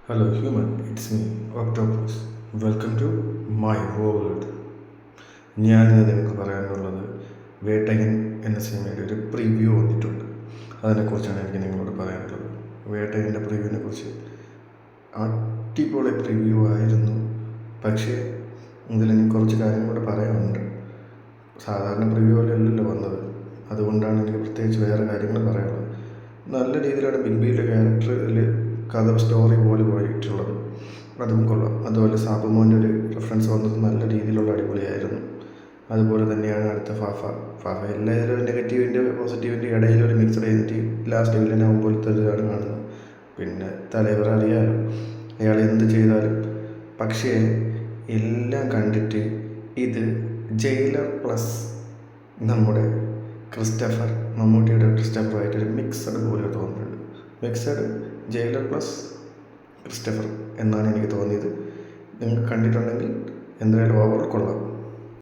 Hello human, it's me, Octopus. Welcome to my world. ഞാനിന്ന് നിങ്ങൾക്ക് പറയാനുള്ളത് വേട്ടയൻ എന്ന സിനിമയുടെ ഒരു പ്രിവ്യൂ വന്നിട്ടുണ്ട്. അതിനെക്കുറിച്ചാണ് എനിക്ക് നിങ്ങളോട് പറയാനുള്ളത്. വേട്ടയൻ്റെ പ്രിവ്യൂവിനെ കുറിച്ച് അടിപൊളി പ്രിവ്യൂ ആയിരുന്നു. പക്ഷേ ഇതിലെനിക്ക് കുറച്ച് കാര്യങ്ങൾ കൂടെ പറയാനുണ്ട്. സാധാരണ പ്രിവ്യൂ പോലെ അല്ലല്ലോ വന്നത്. അതുകൊണ്ടാണ് എനിക്ക് പ്രത്യേകിച്ച് വേറെ കാര്യങ്ങൾ പറയാനുള്ളത്. നല്ല രീതിയിലാണ് ബിഗ് ബിയുടെ ക്യാരക്ടറിൽ കഥ സ്റ്റോറി പോലെ പോയിട്ടുള്ളത്. അതും കൊള്ളാം. അതുപോലെ സാബുമോൻ്റെ ഒരു റെഫറൻസ് വന്നത് നല്ല രീതിയിലുള്ള അടിപൊളിയായിരുന്നു. അതുപോലെ തന്നെയാണ് അടുത്ത ഫാഫ എല്ലാവരും നെഗറ്റീവിൻ്റെ പോസിറ്റീവിൻ്റെ ഇടയിലൊരു മിക്സഡ് ചെയ്തിട്ട് ലാസ്റ്റ് വില്ലനാകുമ്പോഴത്തെ ഇതാണ് കാണുന്നത്. പിന്നെ തലവർ അറിയാലോ, അയാൾ എന്ത് ചെയ്താലും. പക്ഷേ എല്ലാം കണ്ടിട്ട് ഇത് ജയിലർ പ്ലസ് നമ്മുടെ മമ്മൂട്ടിയുടെ ക്രിസ്റ്റഫറായിട്ടൊരു മിക്സഡ് പോലെ തോന്നുന്നുണ്ട്. മിക്സഡ് ജയിലർ പ്ലസ് ക്രിസ്റ്റഫർ എന്നാണ് എനിക്ക് തോന്നിയത്. നിങ്ങൾ കണ്ടിട്ടുണ്ടെങ്കിൽ എന്തായാലും ഓവർ കൊള്ളാം.